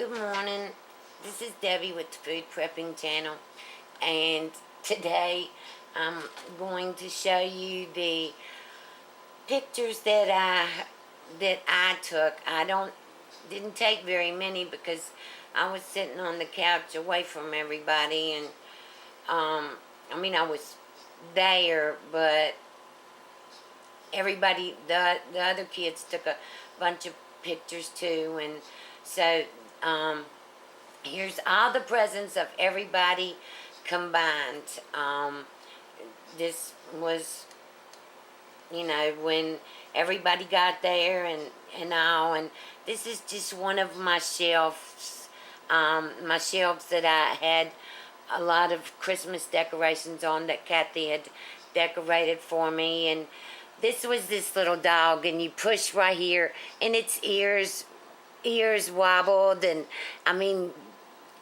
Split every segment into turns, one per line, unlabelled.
Good morning. This is Debbie with the Food Prepping Channel, and today I'm going to show you the pictures that I took. I didn't take very many because I was sitting on the couch away from everybody, and I was there, but the other kids took a bunch of pictures too, and so here's all the presents of everybody combined. This was, when everybody got there and all, and this is just one of my shelves. My shelves that I had a lot of Christmas decorations on that Kathy had decorated for me, and this was this little dog, and you push right here, and its ears wobbled, and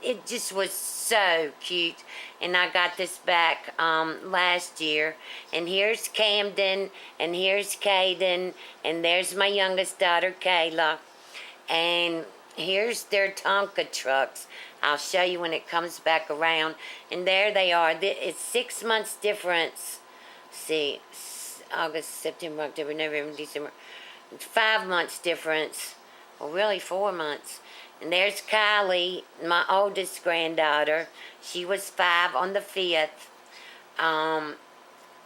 it just was so cute. And I got this back last year. And here's Camden, and here's Caden, and there's my youngest daughter, Kayla. And here's their Tonka trucks. I'll show you when it comes back around. And there they are. It's 6 months difference. See, August, September, October, November, December. 5 months difference. Well, really 4 months. And there's Kylie, my oldest granddaughter. She was 5 on the 5th.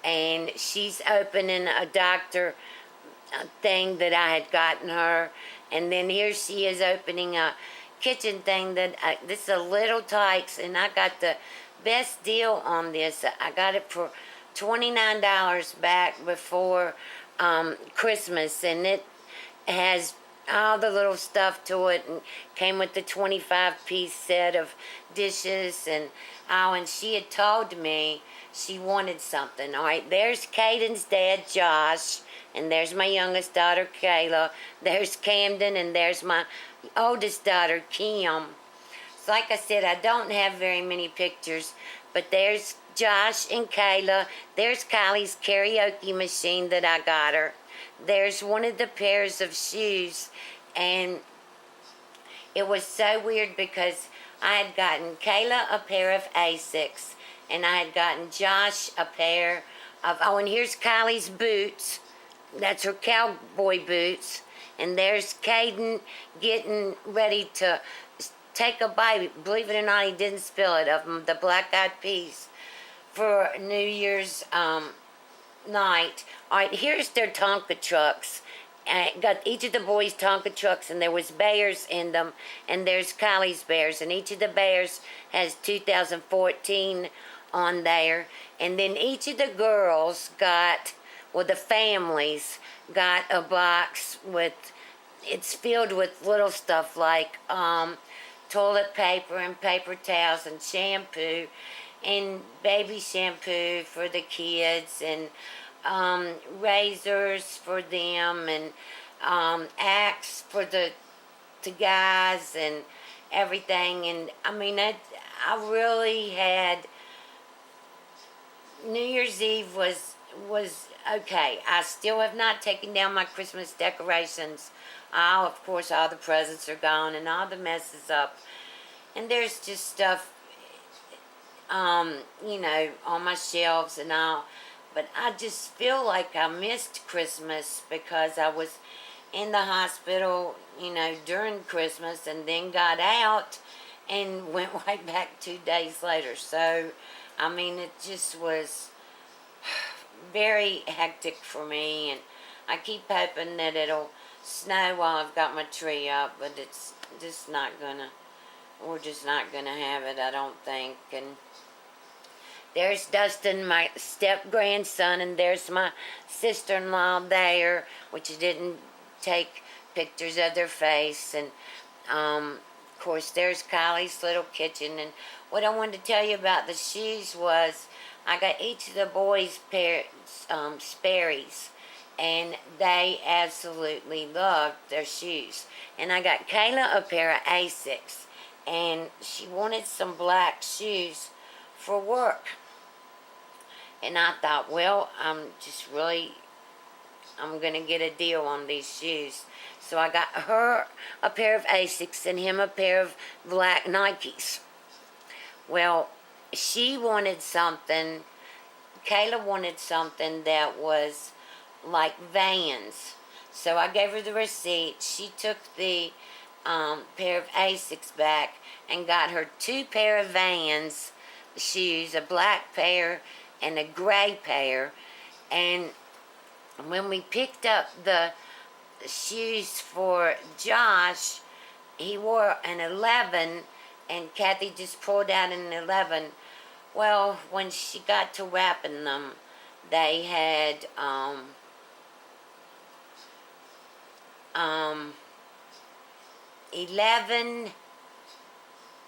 And she's opening a doctor thing that I had gotten her. And then here she is opening a kitchen thing this is a Little Tykes, and I got the best deal on this. I got it for $29 back before Christmas, and it has all the little stuff to it, and came with the 25-piece set of dishes, and she had told me she wanted something. All right, there's Caden's dad, Josh, and there's my youngest daughter, Kayla. There's Camden, and there's my oldest daughter, Kim. So like I said, I don't have very many pictures, but there's Josh and Kayla. There's Kylie's karaoke machine that I got her. There's one of the pairs of shoes, and it was so weird because I had gotten Kayla a pair of Asics, and I had gotten Josh a pair of, and here's Kylie's boots. That's her cowboy boots. And there's Caden getting ready to take a bite. Believe it or not, he didn't spill it, of the black eyed peas for New Year's night. All right, here's their Tonka trucks. Got each of the boys' Tonka trucks, and there was bears in them, and there's Kylie's bears, and each of the bears has 2014 on there. And then each of the girls got, the families got a box it's filled with little stuff like toilet paper and paper towels and shampoo and baby shampoo for the kids, and razors for them, and axe for the guys, and everything. And I really had, New Year's Eve was okay. I still have not taken down my Christmas decorations. Of course, all the presents are gone, and all the mess is up, and there's just stuff on my shelves and all. But I just feel like I missed Christmas because I was in the hospital, during Christmas, and then got out and went right back 2 days later. So, it just was very hectic for me, and I keep hoping that it'll snow while I've got my tree up, but it's just not gonna, we're just not gonna have it, I don't think. And there's Dustin, my step-grandson, and there's my sister-in-law there, which I didn't take pictures of their face. And, of course, there's Kylie's little kitchen. And what I wanted to tell you about the shoes was I got each of the boys Sperry's, and they absolutely loved their shoes. And I got Kayla a pair of Asics, and she wanted some black shoes for work. And I thought, well, I'm just really I'm going to get a deal on these shoes. So I got her a pair of Asics and him a pair of black Nikes. Well, she wanted something, Kayla wanted something that was like Vans. So I gave her the receipt. She took the pair of Asics back and got her 2 pair of Vans shoes, a black pair and a gray pair. And when we picked up the shoes for Josh, he wore an 11 and Kathy just pulled out an 11. Well, when she got to wrapping them, they had 11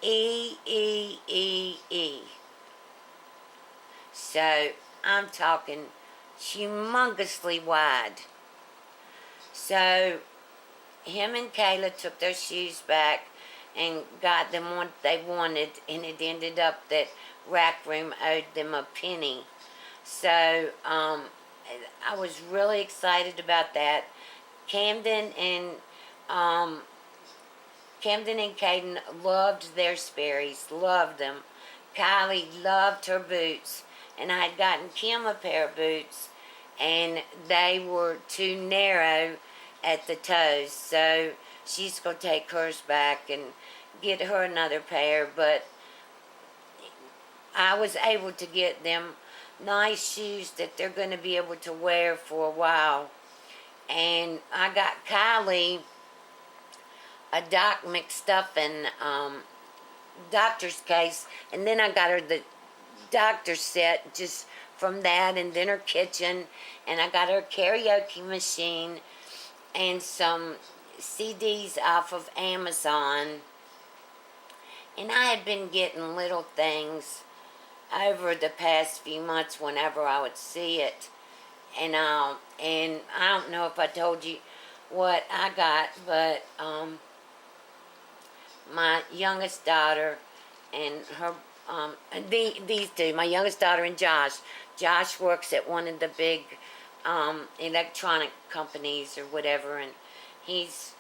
E. So I'm talking humongously wide. So him and Kayla took their shoes back and got them what they wanted, and it ended up that Rack Room owed them a penny. So I was really excited about that. Camden and Caden loved their Sperry's, loved them. Kylie loved her boots, and I had gotten Kim a pair of boots, and they were too narrow at the toes, so she's going to take hers back and get her another pair. But I was able to get them nice shoes that they're going to be able to wear for a while. And I got Kylie a Doc McStuffin doctor's case, and then I got her the doctor set just from that, and then her kitchen, and I got her karaoke machine and some CDs off of Amazon. And I had been getting little things over the past few months whenever I would see it. And I don't know if I told you what I got, but my youngest daughter and her, these two, my youngest daughter and Josh. Josh works at one of the big electronic companies or whatever, and he's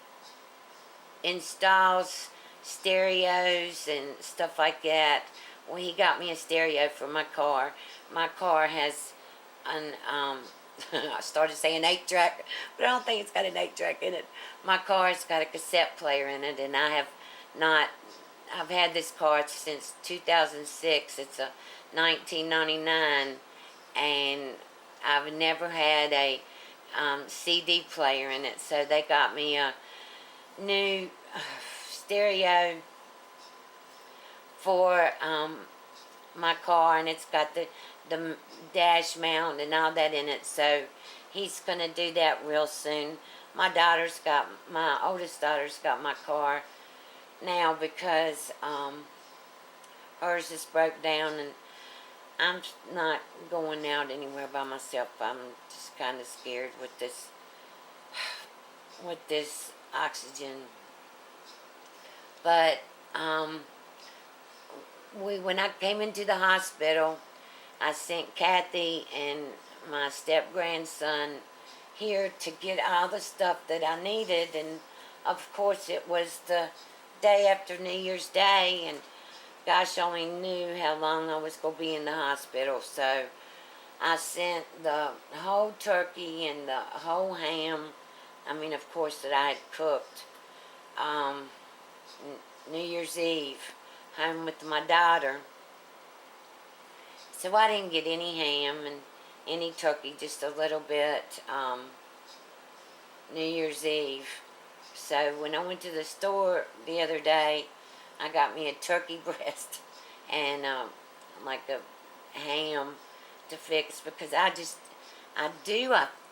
installs stereos and stuff like that. Well, he got me a stereo for my car. My car has an I started saying 8-track, but I don't think it's got an 8-track in it. My car's got a cassette player in it, and I've had this car since 2006. It's a 1999, and I've never had a CD player in it, so they got me a new stereo for my car, and it's got the dash mount and all that in it, so he's gonna do that real soon. My oldest daughter's got my car now because hers just broke down, and I'm not going out anywhere by myself. I'm just kind of scared with this oxygen. But when I came into the hospital, I sent Kathy and my step-grandson here to get all the stuff that I needed, and of course it was the day after New Year's Day, and gosh only knew how long I was going to be in the hospital, so I sent the whole turkey and the whole ham, of course, that I had cooked, New Year's Eve, home with my daughter. So I didn't get any ham and any turkey, just a little bit, New Year's Eve. So when I went to the store the other day, I got me a turkey breast and like a ham to fix, because I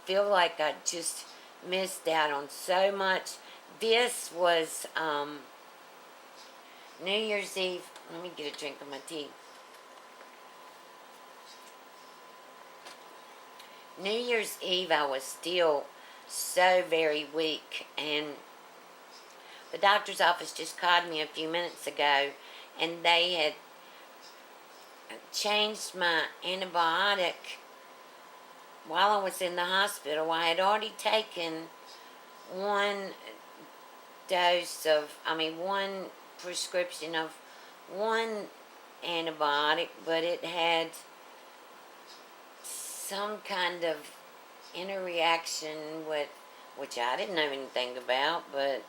feel like I just missed out on so much. This was New Year's Eve. Let me get a drink of my tea. New Year's Eve, I was still so very weak, and the doctor's office just called me a few minutes ago, and they had changed my antibiotic while I was in the hospital, I had already taken one one prescription of one antibiotic, but it had some kind of interaction with, which I didn't know anything about, but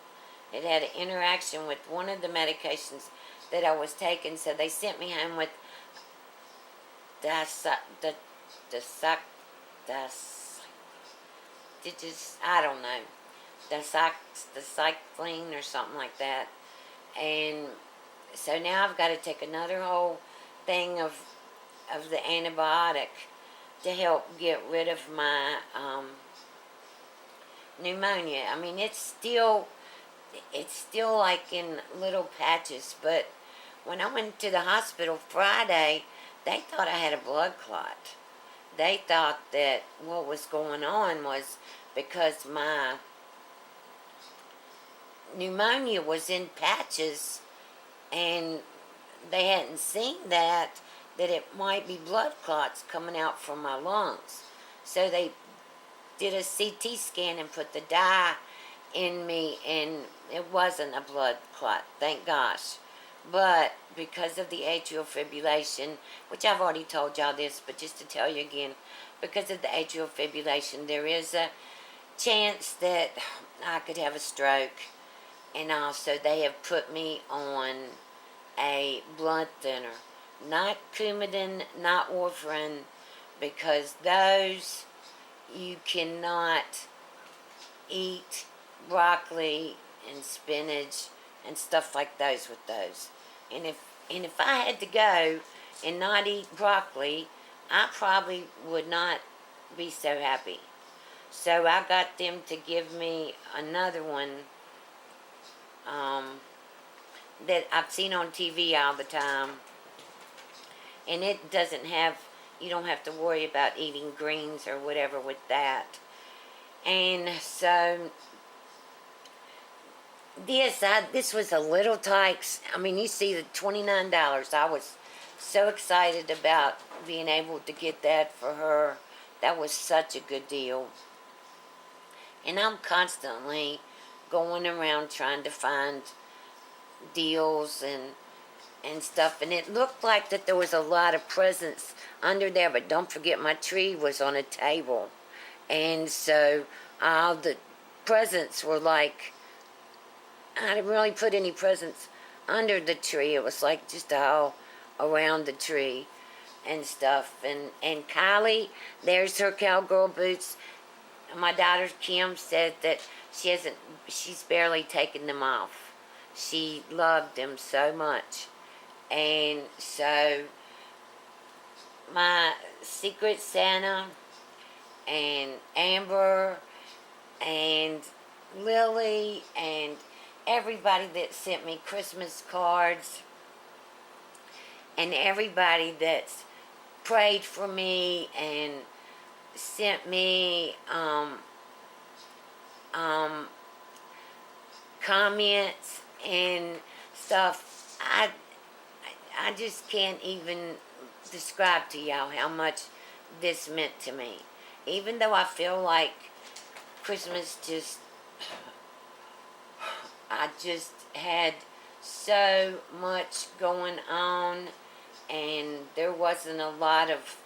it had an interaction with one of the medications that I was taking, so they sent me home with das, the, the, das, just, I don't know, the cycline or something like that. And so now I've got to take another whole thing of the antibiotic to help get rid of my pneumonia. I mean, it's still like in little patches, but when I went to the hospital Friday, they thought I had a blood clot. They thought that what was going on was because my pneumonia was in patches, and they hadn't seen that it might be blood clots coming out from my lungs. So they did a CT scan and put the dye in me, and it wasn't a blood clot, thank gosh. But because of the atrial fibrillation, which I've already told y'all this, but just to tell you again, because of the atrial fibrillation, there is a chance that I could have a stroke. And also they have put me on a blood thinner. Not Coumadin, not warfarin, because those, you cannot eat broccoli and spinach and stuff like those with those. And if I had to go and not eat broccoli, I probably would not be so happy. So I got them to give me another one that I've seen on TV all the time. And it doesn't have, you don't have to worry about eating greens or whatever with that. And so this was a little Tykes. I mean, you see the $29. I was so excited about being able to get that for her. That was such a good deal. And I'm constantly going around trying to find deals and stuff, and it looked like that there was a lot of presents under there, but don't forget my tree was on a table, and so all the presents were like, I didn't really put any presents under the tree. It was like just all around the tree and stuff. And Kylie, there's her cowgirl boots. My daughter Kim said that she's barely taken them off. She loved them so much. And so my Secret Santa and Amber and Lily and everybody that sent me Christmas cards and everybody that's prayed for me and sent me comments and stuff. I just can't even describe to y'all how much this meant to me. Even though I feel like Christmas I just had so much going on, and there wasn't a lot of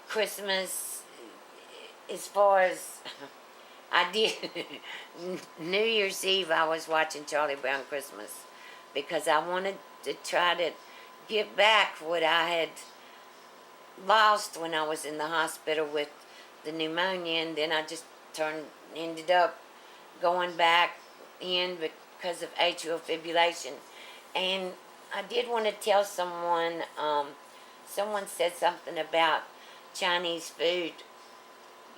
Christmas as far as I did. New Year's Eve I was watching Charlie Brown Christmas because I wanted to try to get back what I had lost when I was in the hospital with the pneumonia, and then I just ended up going back in because of atrial fibrillation. And I did want to tell someone, someone said something about Chinese food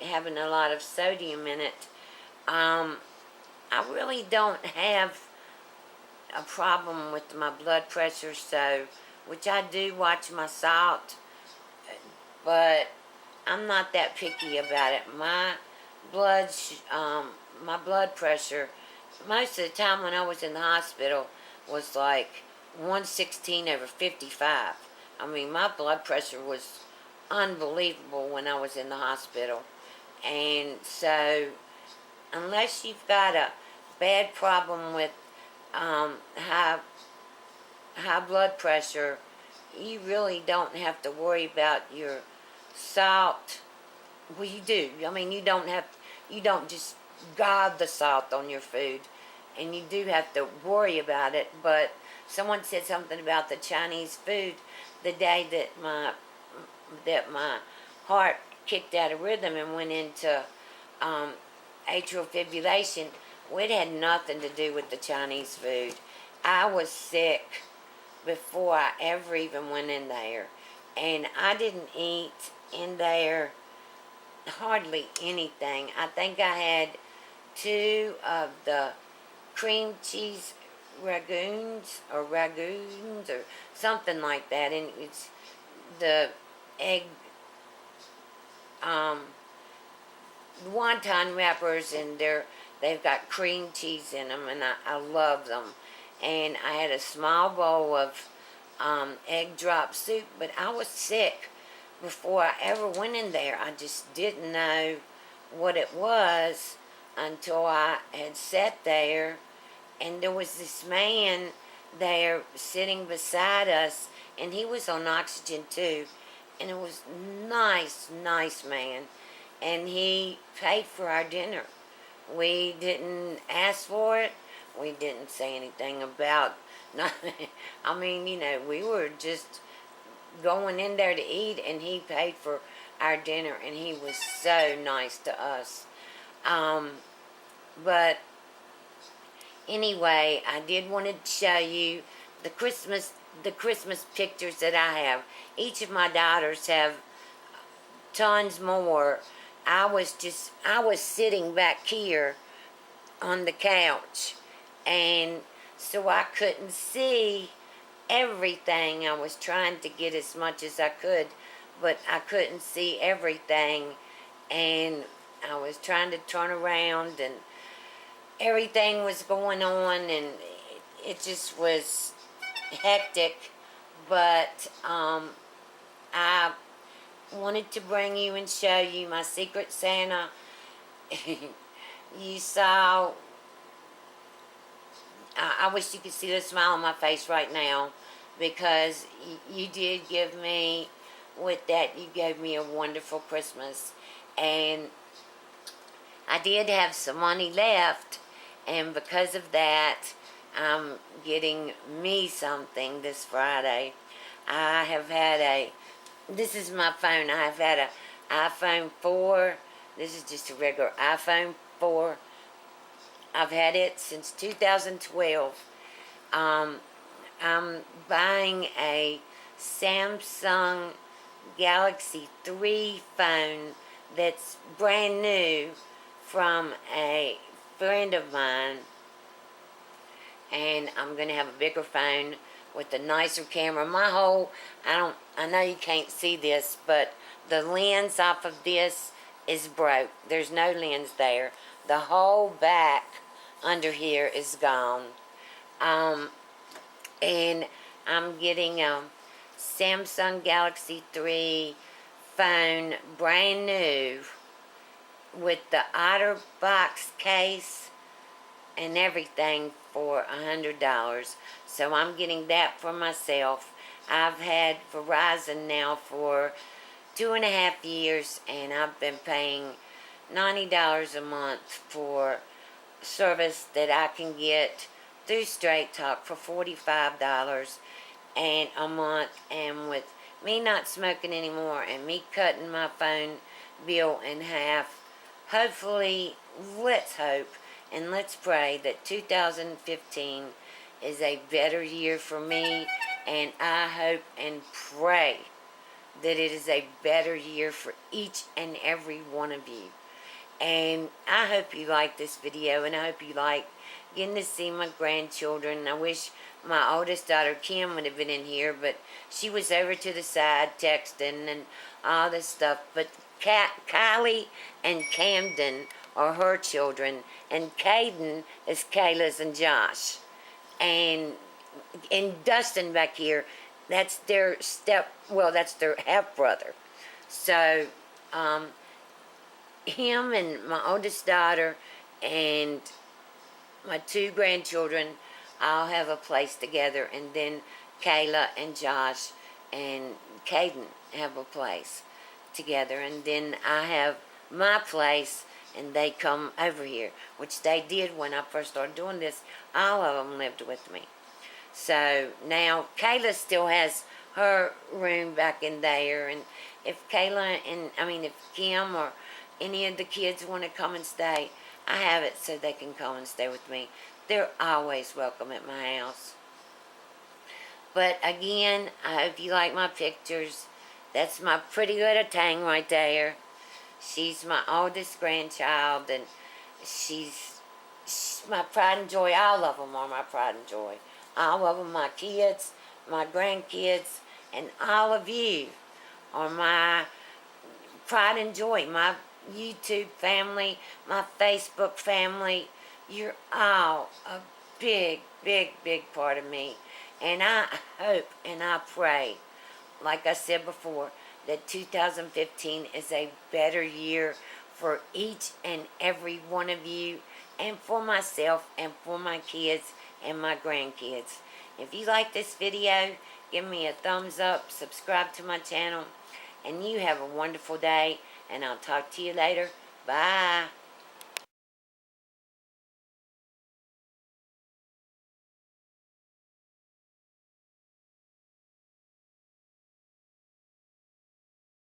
having a lot of sodium in it. I really don't have a problem with my blood pressure, so, which I do watch my salt, but I'm not that picky about it. My blood pressure, most of the time when I was in the hospital, was like 116/55. I mean, my blood pressure was unbelievable when I was in the hospital. And so, unless you've got a bad problem with high blood pressure, you really don't have to worry about your salt. Well, you do. I mean, you don't just gob the salt on your food, and you do have to worry about it. But someone said something about the Chinese food the day that my heart kicked out of rhythm and went into atrial fibrillation. Well, it had nothing to do with the Chinese food. I was sick before I ever even went in there, and I didn't eat in there hardly anything. I think I had 2 of the cream cheese ragoons or something like that, and it's the egg wonton wrappers, and they've got cream cheese in them, and I love them. And I had a small bowl of egg drop soup, but I was sick before I ever went in there. I just didn't know what it was until I had sat there, and there was this man there sitting beside us, and he was on oxygen too, and it was nice man, and he paid for our dinner. We didn't ask for it. We didn't say anything about nothing. I mean, we were just going in there to eat, and he paid for our dinner, and he was so nice to us. But anyway, I did want to show you the Christmas pictures that I have. Each of my daughters have tons more. I was sitting back here on the couch, and so I couldn't see everything. I was trying to get as much as I could, but I couldn't see everything, and I was trying to turn around, and everything was going on, and it just was hectic. But I wanted to bring you and show you my Secret Santa. You saw, I wish you could see the smile on my face right now, because you did give me, with that, you gave me a wonderful Christmas. And I did have some money left, and because of that, I'm getting me something this Friday. I have had this is my phone. I've had a iPhone 4. This is just a regular iPhone 4. I've had it since 2012. I'm buying a Samsung Galaxy 3 phone that's brand new from a friend of mine, and I'm going to have a bigger phone with a nicer camera. I know you can't see this, but the lens off of this is broke. There's no lens there. The whole back under here is gone. And I'm getting a Samsung Galaxy 3 phone, brand new, with the OtterBox case and everything, for $100. So I'm getting that for myself. I've had Verizon now for 2.5 years, and I've been paying $90 a month for service that I can get through Straight Talk for $45 and a month. And with me not smoking anymore and me cutting my phone bill in half, hopefully, let's hope and let's pray that 2015 is a better year for me, and I hope and pray that it is a better year for each and every one of you. And I hope you like this video, and I hope you like getting to see my grandchildren. I wish my oldest daughter Kim would have been in here, but she was over to the side texting and all this stuff. But Kylie and Camden are her children, and Caden is Kayla's and Josh. And Dustin back here, that's their half brother. So, him and my oldest daughter and my two grandchildren all have a place together, and then Kayla and Josh and Caden have a place together, and then I have my place, and they come over here, which they did when I first started doing this. All of them lived with me. So now Kayla still has her room back in there, and if if Kim or any of the kids want to come and stay, I have it so they can come and stay with me. They're always welcome at my house. But again, I hope you like my pictures. That's my pretty little Tang right there. She's my oldest grandchild, and she's my pride and joy. All of them are my pride and joy. All of them, my kids, my grandkids, and all of you are my pride and joy. My YouTube family, my Facebook family. You're all a big, big, big part of me. And I hope and I pray, like I said before, that 2015 is a better year for each and every one of you, and for myself, and for my kids and my grandkids. If you like this video, give me a thumbs up, subscribe to my channel, and you have a wonderful day, and I'll talk to you later. Bye.